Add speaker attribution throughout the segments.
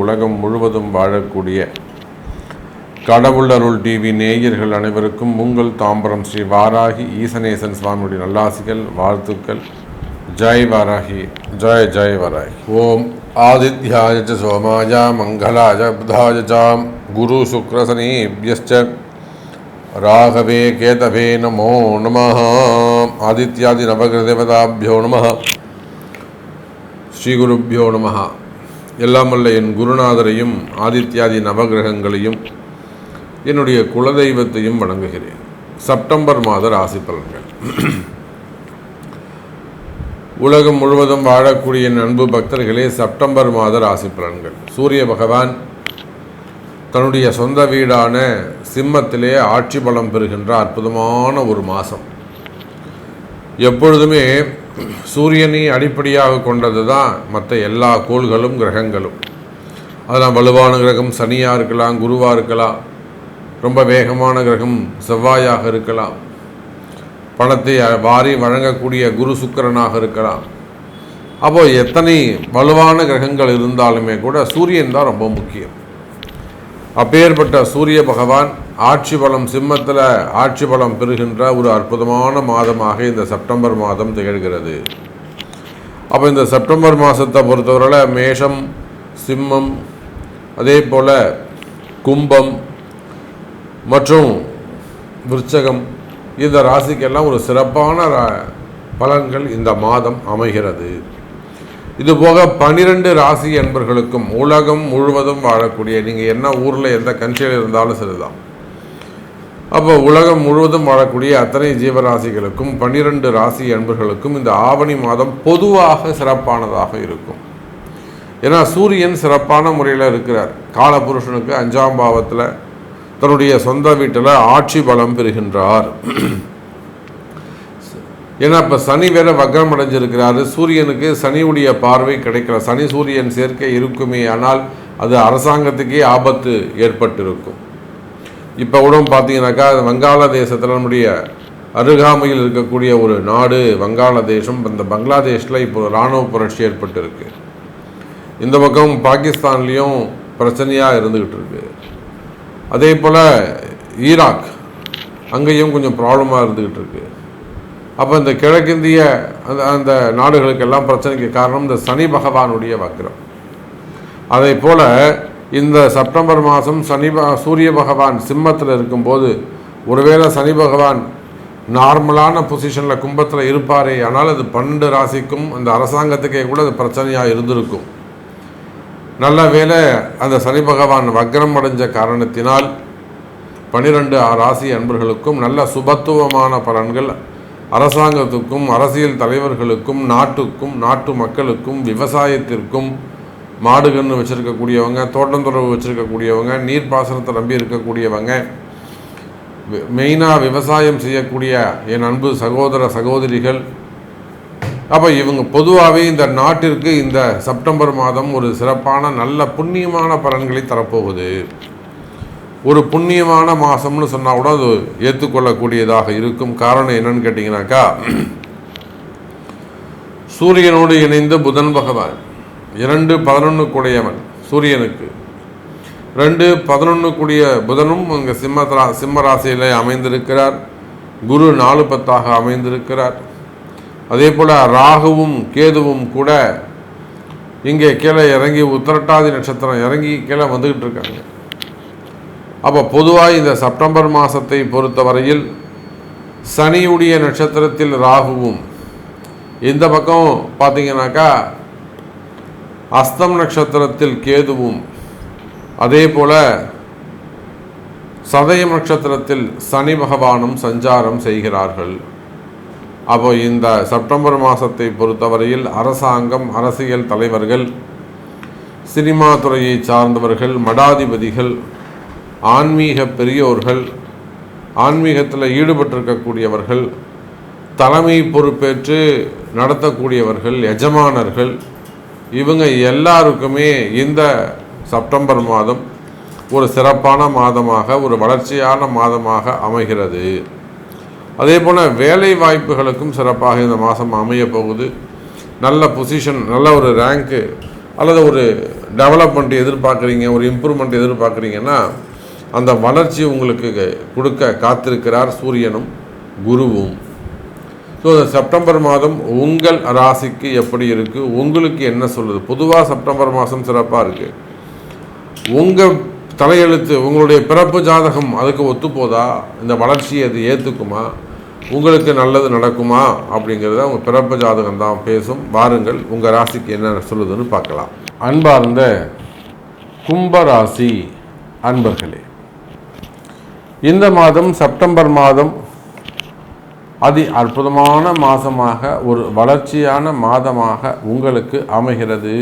Speaker 1: உலகம் முழுவதும் வாழக்கூடிய கடவுள் அருள் டிவி நேயர்கள் அனைவருக்கும் உங்கள் தாம்பரம் ஸ்ரீ வாராகி ஈசனேசன் சுவாமியுடைய நல்லாசிகள், வாழ்த்துக்கள். ஜெய் வாராகி, ஜெய் ஜெய் வாராகி. ஓம் ஆதித்யாய ச சோமாய மங்களாய புதாய சாம் குரு சுக்ரசனீப்யஸ்ச ராகவே கேதவே நமோ நமः. ஆதித்யாதி நவகிரதேவதாபியோ நமः. ஸ்ரீகுருப்பியோ நமः. எல்லாம் வல்ல என் குருநாதரையும் ஆதித்யாதி நவகிரகங்களையும் என்னுடைய குலதெய்வத்தையும் வணங்குகிறேன். செப்டம்பர் மாத ராசி பலன்கள். உலகம் முழுவதும் வாழக்கூடிய என் அன்பு பக்தர்களே, செப்டம்பர் மாத ராசி பலன்கள். சூரிய பகவான் தன்னுடைய சொந்த வீடான சிம்மத்திலே ஆட்சி பலம் பெறுகின்ற அற்புதமான ஒரு மாதம். எப்பொழுதுமே சூரியனை அடிப்படையாக கொண்டது தான் மற்ற எல்லா கோள்களும் கிரகங்களும். அதெல்லாம் வலுவான கிரகம் சனியாக இருக்கலாம், குருவாக இருக்கலாம், ரொம்ப வேகமான கிரகம் செவ்வாயாக இருக்கலாம், பணத்தை வாரி வழங்கக்கூடிய குரு சுக்கிரனாக இருக்கலாம். அப்போது எத்தனை வலுவான கிரகங்கள் இருந்தாலுமே கூட சூரியன் தான் ரொம்ப முக்கியம். அப்பேற்பட்ட சூரிய பகவான் ஆட்சி பலம் சிம்மத்தில் ஆட்சி பலம் பெறுகின்ற ஒரு அற்புதமான மாதமாக இந்த செப்டம்பர் மாதம் திகழ்கிறது. அப்போ இந்த செப்டம்பர் மாதத்தை பொறுத்தவரையில் மேஷம், சிம்மம், அதே போல் கும்பம் மற்றும் விருச்சகம், இந்த ராசிக்கெல்லாம் ஒரு சிறப்பான பலன்கள் இந்த மாதம் அமைகிறது. இதுபோக 12 ராசி என்பர்களுக்கும் உலகம் முழுவதும் வாழக்கூடிய, நீங்கள் என்ன ஊரில் எந்த கண்ட்ரியில் இருந்தாலும் சரிதான், அப்போ உலகம் முழுவதும் வாழக்கூடிய அத்தனை ஜீவராசிகளுக்கும் 12 ராசி என்பர்களுக்கும் இந்த ஆவணி மாதம் பொதுவாக சிறப்பானதாக இருக்கும். ஏன்னா சூரியன் சிறப்பான முறையில் இருக்கிறார். காலபுருஷனுக்கு 5ஆம் பாவத்தில் தன்னுடைய சொந்த வீட்டில் ஆட்சி பலம் பெறுகின்றார். ஏன்னா இப்போ சனி வேற வக்ரம் அடைஞ்சிருக்கிறாரு. சூரியனுக்கு சனியுடைய பார்வை கிடைக்கல. சனி சூரியன் சேர்க்கை இருக்குமே, ஆனால் அது அரசாங்கத்துக்கே ஆபத்து ஏற்பட்டிருக்கும். இப்போ கூட பார்த்தீங்கன்னாக்கா வங்காளதேசத்தில் நம்முடைய அருகாமையில் இருக்கக்கூடிய ஒரு நாடு வங்காளதேசம். இந்த பங்களாதேஷில் இப்போ இராணுவ புரட்சி ஏற்பட்டிருக்கு. இந்த பக்கம் பாகிஸ்தான்லேயும் பிரச்சனையாக இருந்துக்கிட்டு இருக்கு. அதே போல் ஈராக் அங்கேயும் கொஞ்சம் ப்ராப்ளமாக இருந்துக்கிட்டு இருக்கு. அப்போ இந்த கிழக்கிந்திய அந்த நாடுகளுக்கெல்லாம் பிரச்சனைக்கு காரணம் இந்த சனி பகவானுடைய வக்ரம். அதே போல் இந்த செப்டம்பர் மாதம் சூரிய பகவான் சிம்மத்தில் இருக்கும்போது, ஒருவேளை சனி பகவான் நார்மலான பொசிஷனில் கும்பத்தில் இருப்பாரே, ஆனால் அது 12 ராசிக்கும் அந்த அரசாங்கத்துக்கே கூட அது பிரச்சனையாக இருந்திருக்கும். நல்ல வேளை அந்த சனி பகவான் வக்ரம் அடைஞ்ச காரணத்தினால் 12 ராசி அன்பர்களுக்கும் நல்ல சுபத்துவமான பலன்கள் அரசாங்கத்துக்கும் அரசியல் தலைவர்களுக்கும் நாட்டுக்கும் நாட்டு மக்களுக்கும் விவசாயத்திற்கும், மாடுகன்று வச்சுருக்கக்கூடியவங்க, தோட்டந்துறவு வச்சுருக்கக்கூடியவங்க, நீர்ப்பாசனத்தை நம்பி இருக்கக்கூடியவங்க, மெயினாக விவசாயம் செய்யக்கூடிய என் அன்பு சகோதர சகோதரிகள், அப்போ இவங்க பொதுவாகவே இந்த நாட்டிற்கு இந்த செப்டம்பர் மாதம் ஒரு சிறப்பான நல்ல புண்ணியமான பலன்களை தரப்போகுது. ஒரு புண்ணியமான மாதம்னு சொன்னால் கூட அது ஏற்றுக்கொள்ளக்கூடியதாக இருக்கும். காரணம் என்னன்னு கேட்டிங்கனாக்கா, சூரியனோடு இணைந்து புதன் பகவான் 2-11 கூடியவன் சூரியனுக்கு, 2-11 கூடிய புதனும் இங்கே சிம்ம ராசியில் அமைந்திருக்கிறார். குரு 4-10 அமைந்திருக்கிறார். அதே போல் ராகுவும் கேதுவும் கூட இங்கே கீழே இறங்கி உத்திரட்டாதி நட்சத்திரம் இறங்கி கீழே வந்துக்கிட்டு இருக்காங்க. அப்போ பொதுவாக இந்த செப்டம்பர் மாதத்தை பொறுத்தவரையில் சனியுடைய நட்சத்திரத்தில் ராகுவும், இந்த பக்கம் பார்த்தீங்கன்னாக்கா அஸ்தம் நட்சத்திரத்தில் கேதுவும், அதே போல் சதயம் நட்சத்திரத்தில் சனி பகவானும் சஞ்சாரம் செய்கிறார்கள். அப்போ இந்த செப்டம்பர் மாதத்தை பொறுத்தவரையில் அரசாங்கம், அரசியல் தலைவர்கள், சினிமா துறையை சார்ந்தவர்கள், மடாதிபதிகள், ஆன்மீக பெரியோர்கள், ஆன்மீகத்தில் ஈடுபட்டிருக்கக்கூடியவர்கள், தலைமை பொறுப்பேற்று நடத்தக்கூடியவர்கள், எஜமானர்கள், இவங்க எல்லாருக்குமே இந்த செப்டம்பர் மாதம் ஒரு சிறப்பான மாதமாக, ஒரு வளர்ச்சியான மாதமாக அமைகிறது. அதே போல் வேலை வாய்ப்புகளுக்கும் சிறப்பாக இந்த மாதம் அமைய போகுது. நல்ல பொசிஷன், நல்ல ஒரு ரேங்க்கு அல்லது ஒரு டெவலப்மெண்ட் எதிர்பார்க்குறீங்க, ஒரு இம்ப்ரூவ்மெண்ட் எதிர்பார்க்குறீங்கன்னா அந்த வளர்ச்சி உங்களுக்கு கொடுக்க காத்திருக்கிறார் சூரியனும் குருவும். ஸோ செப்டம்பர் மாதம் உங்கள் ராசிக்கு எப்படி இருக்குது, உங்களுக்கு என்ன சொல்லுது? பொதுவாக செப்டம்பர் மாதம் சிறப்பாக இருக்குது. உங்கள் தலையெழுத்து, உங்களுடைய பிறப்பு ஜாதகம் அதுக்கு ஒத்து போதா? இந்த வளர்ச்சியை அது ஏற்றுக்குமா? உங்களுக்கு நல்லது நடக்குமா? அப்படிங்கிறத உங்கள் பிறப்பு ஜாதகம் தான் பேசும். வாருங்கள் உங்கள் ராசிக்கு என்ன சொல்லுதுன்னு பார்க்கலாம். அன்பார்ந்த கும்பராசி அன்பர்களே, இந்த மாதம் செப்டம்பர் மாதம் அதி அற்புதமான மாதமாக, ஒரு வளர்ச்சியான மாதமாக உங்களுக்கு அமைகிறது.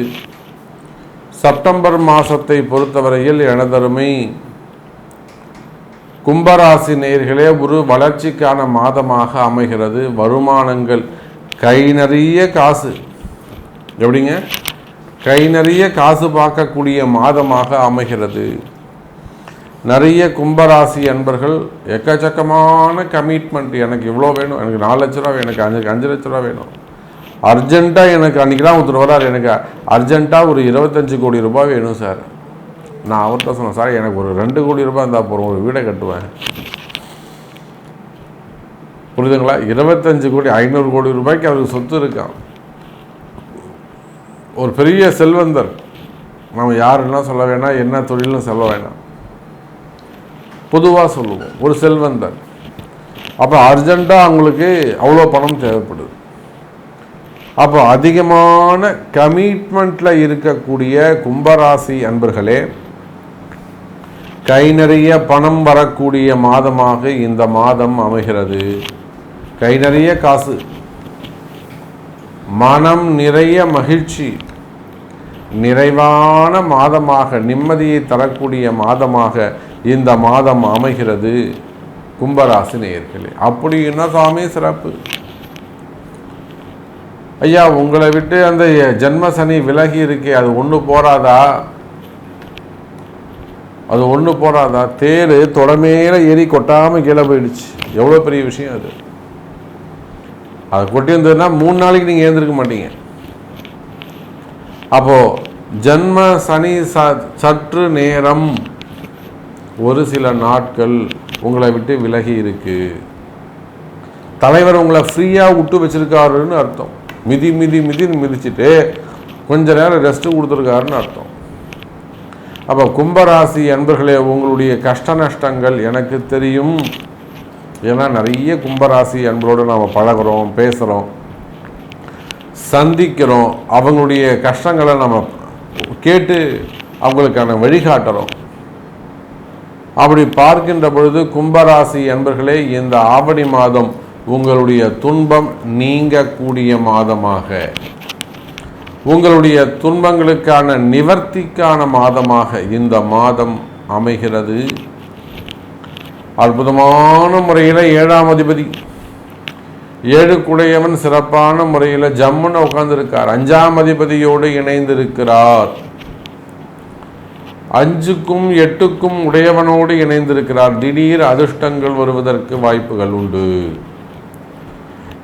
Speaker 1: செப்டம்பர் மாதத்தை பொறுத்தவரையில் எனதருமை கும்பராசி நேயர்களே, ஒரு வளர்ச்சிக்கான மாதமாக அமைகிறது. வருமானங்கள் கை நிறைய காசு, எப்படிங்க கை நிறைய காசு பார்க்கக்கூடிய மாதமாக அமைகிறது. நிறைய கும்பராசி அன்பர்கள் எக்கச்சக்கமான கமிட்மெண்ட், எனக்கு இவ்வளோ வேணும், எனக்கு 4 லட்ச ரூபா வேணும், எனக்கு 5 லட்ச ரூபா வேணும், அர்ஜென்ட்டாக எனக்கு அன்றைக்கி தான் ஒருத்தர் வரார், எனக்கு அர்ஜென்ட்டாக ஒரு 25 கோடி ரூபாய் வேணும் சார். நான் அவர்கிட்ட சொன்னேன், சார் எனக்கு ஒரு 2 கோடி ரூபாய் இருந்தால் போகிறோம், ஒரு வீடை கட்டுவேன். புரியுதுங்களா? 25 கோடி 500 கோடி ரூபாய்க்கு அவருக்கு சொத்து இருக்கான். ஒரு பெரிய செல்வந்தர். நம்ம யாருன்னா சொல்ல வேணாம், என்ன தொழில்னு சொல்ல வேணாம், பொதுவாக சொல்லுவோம், ஒரு செல்வந்தர். அப்போ அர்ஜென்ட்டாக அவங்களுக்கு அவ்வளோ பணம் தேவைப்படுது. அப்போ அதிகமான கமிட்மெண்ட்டில் இருக்கக்கூடிய கும்பராசி அன்பர்களே, கை நிறைய பணம் வரக்கூடிய மாதமாக இந்த மாதம் அமைகிறது. கை நிறைய காசு, மனம் நிறைய மகிழ்ச்சி, நிறைவான மாதமாக, நிம்மதியை தரக்கூடிய மாதமாக இந்த மாதம் அமைகிறது கும்பராசி நேயர்களே. அப்படி என்ன சாமி சிறப்பு? ஐயா, உங்களை விட்டு அந்த ஜென்ம சனி விலகி இருக்கே, அது ஒன்று போராதா? அது ஒன்று போராதா? தேர் தொடமேல ஏறி கொட்டாமல் கீழே போயிடுச்சு. எவ்வளோ பெரிய விஷயம் அது. அது கொட்டியிருந்ததுன்னா 3 நாளைக்கு நீங்கள் ஏந்திருக்க மாட்டீங்க. அப்போது ஜென்ம சனி சற்று நேரம், ஒரு சில நாட்கள் உங்களை விட்டு விலகி இருக்கு. தலைவர் உங்களை ஃப்ரீயாக விட்டு வச்சிருக்காருன்னு அர்த்தம். மிதின்னு மிதிச்சுட்டு கொஞ்ச நேரம் ரெஸ்ட்டு கொடுத்துருக்காருன்னு அர்த்தம். அப்போ கும்பராசி அன்பர்களே, உங்களுடைய கஷ்ட நஷ்டங்கள் எனக்கு தெரியும். ஏன்னா நிறைய கும்பராசி அன்பரோடு நாம் பழகிறோம், பேசுகிறோம், சந்திக்கிறோம். அவங்களுடைய கஷ்டங்களை நம்ம கேட்டு அவங்களுக்கான வழிகாட்டுறோம். அப்படி பார்க்கின்ற பொழுது கும்பராசி அன்பர்களே, இந்த ஆவணி மாதம் உங்களுடைய துன்பம் நீங்கக்கூடிய மாதமாக, உங்களுடைய துன்பங்களுக்கான நிவர்த்திக்கான மாதமாக இந்த மாதம் அமைகிறது. அற்புதமான முறையில் 7ஆம் அதிபதி, 7 சிறப்பான முறையில் ஜம்முன்னு உட்கார்ந்துருக்கார். 5ஆம் அதிபதியோடு இணைந்திருக்கிறார். 5க்கும் 8க்கும் உடையவனோடு இணைந்திருக்கிறார். திடீர் அதிர்ஷ்டங்கள் வருவதற்கு வாய்ப்புகள் உண்டு.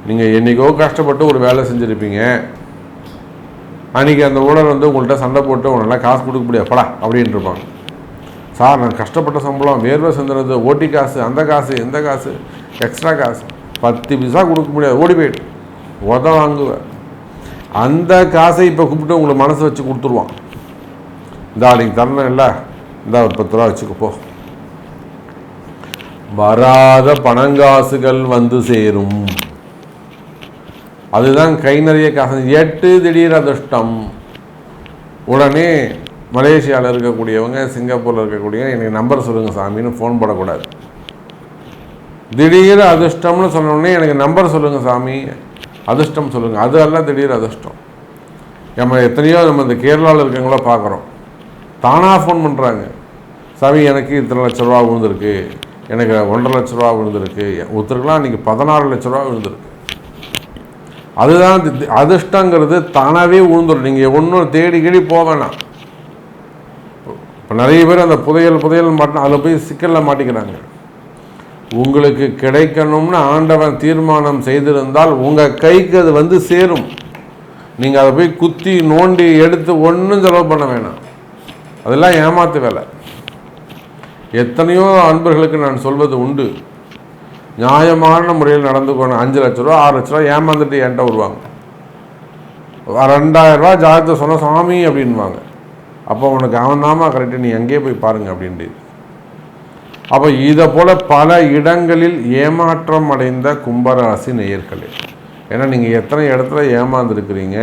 Speaker 1: நீங்கள் என்றைக்கோ கஷ்டப்பட்டு ஒரு வேலை செஞ்சுருப்பீங்க. அன்றைக்கி அந்த ஓனர் உங்கள்கிட்ட சண்டை போட்டு உங்களால் காசு கொடுக்க முடியாப்படா அப்படின்ட்டு இருப்பாங்க. சார், நான் கஷ்டப்பட்ட சம்பளம், வேர்வை சிந்துறது, ஓட்டி காசு, அந்த காசு, இந்த காசு, எக்ஸ்ட்ரா காசு, 10 பைசா கொடுக்க முடியாது, ஓடி போயிட்டு வாங்குவேன். அந்த காசை இப்போ கூப்பிட்டு உங்களுக்கு மனசு வச்சு கொடுத்துருவான். இந்தா நீங்கள் தரணும் இல்லை, இந்தா ஒரு 10 ரூபா வச்சுக்கப்போ. வராத பணங்காசுகள் வந்து சேரும். அதுதான் கை நிறைய காசு. 8 திடீர் அதிர்ஷ்டம். உடனே மலேசியாவில் இருக்கக்கூடியவங்க, சிங்கப்பூரில் இருக்கக்கூடியவங்க, எனக்கு நம்பர் சொல்லுங்கள் சாமின்னு ஃபோன் போடக்கூடாது. திடீர் அதிர்ஷ்டம்னு சொன்னோடனே எனக்கு நம்பர் சொல்லுங்கள் சாமி, அதிர்ஷ்டம் சொல்லுங்கள், அது எல்லாம் திடீர் அதிர்ஷ்டம். நம்ம எத்தனையோ நம்ம இந்த கேரளாவில் இருக்கவங்கள பார்க்குறோம், தானாக ஃபோன் பண்ணுறாங்க. சாமி, எனக்கு இத்தனை லட்ச ரூபா விழுந்திருக்கு, எனக்கு 1.5 லட்ச ரூபா விழுந்திருக்கு, ஒருத்தருக்குலாம் இன்றைக்கி 16 லட்ச ரூபா விழுந்திருக்கு. அதுதான் அதிர்ஷ்டங்கிறது தானாகவே விழுந்துடும். நீங்கள் ஒன்றும் தேடி போக வேணாம். இப்போ நிறைய பேர் அந்த புதையல் மாட்டினா அதில் போய் சிக்கலில் மாட்டிக்கிறாங்க. உங்களுக்கு கிடைக்கணும்னு ஆண்டவன் தீர்மானம் செய்திருந்தால் உங்கள் கைக்கு அது வந்து சேரும். நீங்கள் அதை போய் குத்தி நோண்டி எடுத்து ஒன்றும் செலவு பண்ண வேணாம். அதெல்லாம் ஏமாத்து வேலை. எத்தனையோ அன்பர்களுக்கு நான் சொல்வது உண்டு, நியாயமான முறையில் நடந்துக்கணும். 5 லட்ச ரூபா 6 லட்ச ரூபா ஏமாந்துட்டு என்கிட்ட வருவாங்க. 2000 ரூபா ஜாதகத்தை சொன்ன சாமி அப்படின்வாங்க. அப்போ உனக்கு அவன் தாமா கரெக்டு, நீ எங்கேயே போய் பாருங்க அப்படின்ட்டு. அப்போ இதை போல் பல இடங்களில் ஏமாற்றம் அடைந்த கும்பராசி நேயர்களே, ஏன்னா நீங்கள் எத்தனை இடத்துல ஏமாந்துருக்கிறீங்க.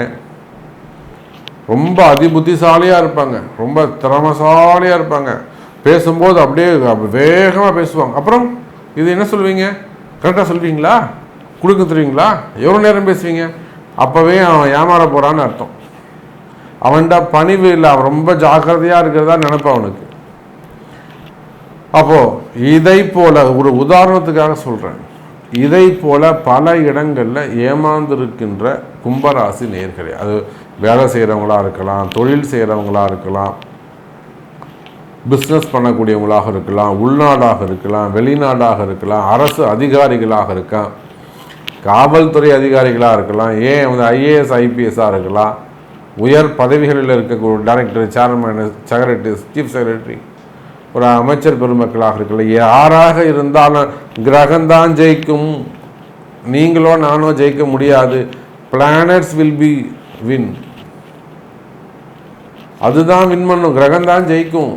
Speaker 1: ரொம்ப அதிபுத்திசாலியாக இருப்பாங்க, ரொம்ப திறமசாலியாக இருப்பாங்க, பேசும்போது அப்படியே வேகமாக பேசுவாங்க. அப்புறம் இது என்ன சொல்லுவீங்க, கரெக்டாக சொல்வீங்களா, கொடுக்க தருவீங்களா, எவ்வளோ நேரம் பேசுவீங்க, அப்போவே அவன் ஏமாற போகிறான்னு அர்த்தம். அவன்கிட்ட பணிவு இல்லை, அவன் ரொம்ப ஜாக்கிரதையாக இருக்கிறதா நினைப்பான் அவனுக்கு. அப்போது இதை போல் ஒரு உதாரணத்துக்காக சொல்கிறேன், இதை போல் பல இடங்களில் ஏமாந்திருக்கின்ற கும்பராசி நேயர்களே, அது வேலை செய்கிறவங்களாக இருக்கலாம், தொழில் செய்கிறவங்களாக இருக்கலாம், பிஸ்னஸ் பண்ணக்கூடியவங்களாக இருக்கலாம், உள்நாடாக இருக்கலாம், வெளிநாடாக இருக்கலாம், அரசு அதிகாரிகளாக இருக்கலாம், காவல்துறை அதிகாரிகளாக இருக்கலாம், ஏன் வந்து IAS IPSஆக இருக்கலாம், உயர் பதவிகளில் இருக்கக்கூடிய director, chairman, secretary, chief secretary, ஒரு அமைச்சர் பெருமக்களாக இருக்கலாம், யாராக இருந்தாலும் கிரகம்தான் ஜெயிக்கும், நீங்களோ நானோ ஜெயிக்க முடியாது. பிளானட்ஸ் வில் பி வின், அதுதான் வின் பண்ணும், கிரகம்தான் ஜெயிக்கும்.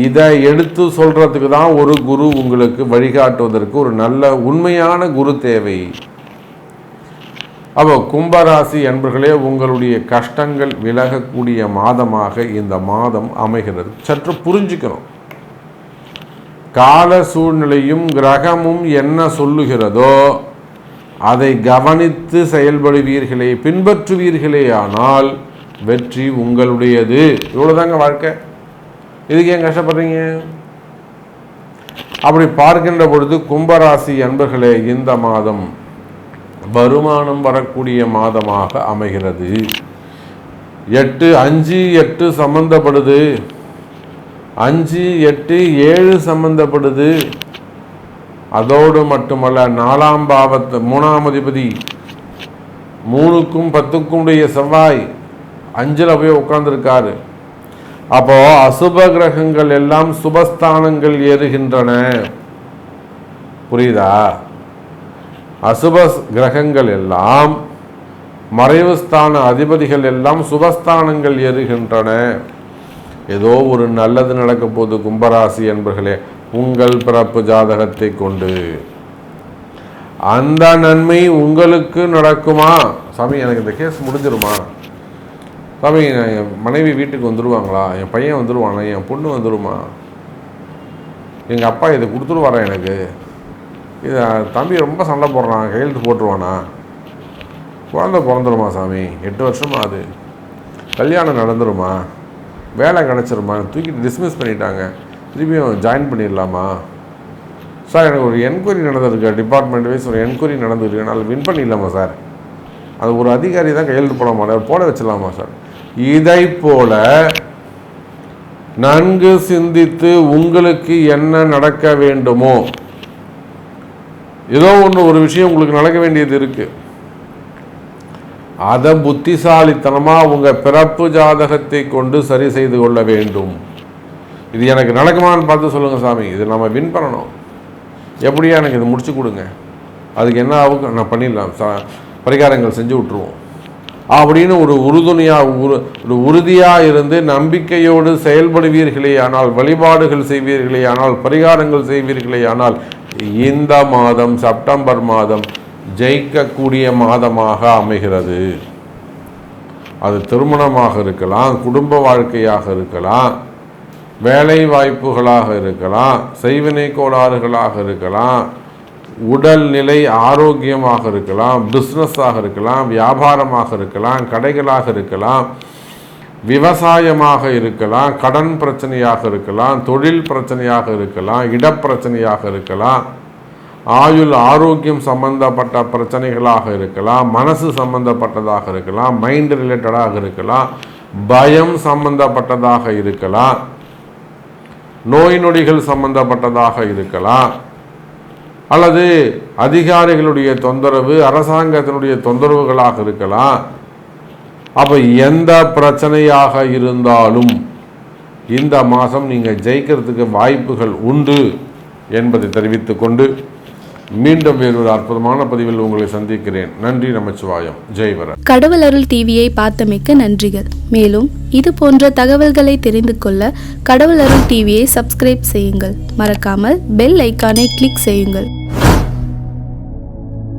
Speaker 1: இதை எடுத்து சொல்றதுக்கு தான் ஒரு குரு உங்களுக்கு வழிகாட்டுவதற்கு ஒரு நல்ல உண்மையான குரு தேவை. அப்போ கும்பராசி என்பர்களே, உங்களுடைய கஷ்டங்கள் விலகக்கூடிய மாதமாக இந்த மாதம் அமைகிறது. சற்று புரிஞ்சுக்கணும், கால சூழ்நிலையும் கிரகமும் என்ன சொல்லுகிறதோ அதை கவனித்து செயல்படுவீர்களே, பின்பற்றுவீர்களே ஆனால் வெற்றி உங்களுடையது. இவ்வளோதாங்க வாழ்க்கை, இதுக்கு ஏன் கஷ்டப்படுறீங்க? அப்படி பார்க்கின்ற பொழுது கும்பராசி அன்பர்களே, இந்த மாதம் வருமானம் வரக்கூடிய மாதமாக அமைகிறது. 5-8 சம்பந்தப்படுது, 5-8-7 சம்பந்தப்படுது. அதோடு மட்டுமல்ல, 4ஆம் பாவத்து 3ஆம் அதிபதி 3க்கும் 10க்கும் உடைய செவ்வாய் 5ல் போய் உட்கார்ந்துருக்காரு. அப்போ அசுப கிரகங்கள் எல்லாம் சுபஸ்தானங்கள் ஏறுகின்றன. புரியுதா? அசுப கிரகங்கள் எல்லாம், மறைவு ஸ்தான அதிபதிகள் எல்லாம் சுபஸ்தானங்கள் ஏறுகின்றன. ஏதோ ஒரு நல்லது நடக்க போது கும்பராசி என்பர்களே, உங்கள் பிறப்பு ஜாதகத்தை கொண்டு அந்த நன்மை உங்களுக்கு நடக்குமா? சாமி, எனக்கு இந்த கேஸ் முடிஞ்சிருமா? சாமி, என் மனைவி வீட்டுக்கு வந்துடுவாங்களா? என் பையன் வந்துடுவானா? என் பொண்ணு வந்துடுமா? எங்கள் அப்பா இதை கொடுத்துருவாரா எனக்கு? இதை தம்பி ரொம்ப சண்டை போடுறான், கையெழுத்து போட்டுருவானா? குழந்தை பிறந்துருமா சாமி? 8 வருஷமா அது. கல்யாணம் நடந்துருமா? வேலை கிடச்சிருமா? தூக்கிட்டு டிஸ்மிஸ் பண்ணிட்டாங்க, திருப்பியும் ஜாயின் பண்ணிடலாமா? சார், எனக்கு ஒரு என்கொயரி நடந்திருக்கு, டிபார்ட்மெண்ட் வைஸ் ஒரு என்கொயரி நடந்துருக்கு, என்னால் வின் பண்ணிடலாமா சார்? அது ஒரு அதிகாரி தான் கையெழுத்து போட மாட்டார், போட வச்சிடலாமா சார்? இதை போல நன்கு சிந்தித்து உங்களுக்கு என்ன நடக்க வேண்டுமோ, ஏதோ ஒரு விஷயம் உங்களுக்கு நடக்க வேண்டியது இருக்கு, அதை புத்திசாலித்தனமாக உங்கள் பிறப்பு ஜாதகத்தை கொண்டு சரி செய்து கொள்ள வேண்டும். இது எனக்கு நடக்குமான்னு பார்த்து சொல்லுங்கள் சாமி, இது நம்ம வின் பண்ணணும், எப்படியா எனக்கு இது முடிச்சு கொடுங்க, அதுக்கு என்ன ஆகும் நான் பண்ணிடலாம், பரிகாரங்கள் செஞ்சு விட்டுருவோம் அப்படின்னு ஒரு உறுதியாக இருந்து நம்பிக்கையோடு செயல்படுவீர்களே ஆனால், வழிபாடுகள் செய்வீர்களே ஆனால், பரிகாரங்கள் செய்வீர்களே ஆனால், இந்த மாதம் செப்டம்பர் மாதம் ஜெயிக்கக்கூடிய மாதமாக அமைகிறது. அது திருமணமாக இருக்கலாம், குடும்ப வாழ்க்கையாக இருக்கலாம், வேலை வாய்ப்புகளாக இருக்கலாம், செய்வினை கோளாறுகளாக இருக்கலாம், உடல்நிலை ஆரோக்கியமாக இருக்கலாம், பிஸ்னஸாக இருக்கலாம், வியாபாரமாக இருக்கலாம், கடைகளாக இருக்கலாம், விவசாயமாக இருக்கலாம், கடன் பிரச்சனையாக இருக்கலாம், தொழில் பிரச்சனையாக இருக்கலாம், இடப்பிரச்சனையாக இருக்கலாம், ஆயுள் ஆரோக்கியம் சம்பந்தப்பட்ட பிரச்சனைகளாக இருக்கலாம், மனசு சம்பந்தப்பட்டதாக இருக்கலாம், மைண்ட் ரிலேட்டடாக இருக்கலாம், பயம் சம்பந்தப்பட்டதாக இருக்கலாம், நோய் நொடிகள் சம்பந்தப்பட்டதாக இருக்கலாம், அல்லது அதிகாரிகளுடைய தொந்தரவு, அரசாங்கத்தினுடைய தொந்தரவுகளாக இருக்கலாம். அப்போ எந்த பிரச்சனையாக இருந்தாலும் இந்த மாதம் நீங்கள் ஜெயிக்கிறதுக்கு வாய்ப்புகள் உண்டு என்பதை தெரிவித்துக்கொண்டு மீண்டும் வேறொரு அற்புதமான பதிவில் உங்களை சந்திக்கிறேன். நன்றி. நமச்சிவாயம். ஜெய்வரன்.
Speaker 2: கடவுள் அருள் டிவியை பார்த்தமைக்கு நன்றிகள். மேலும் இது போன்ற தகவல்களை தெரிந்து கொள்ள கடவுள் அருள் டிவியை சப்ஸ்கிரைப் செய்யுங்கள். மறக்காமல் பெல் ஐக்கானை கிளிக் செய்யுங்கள்.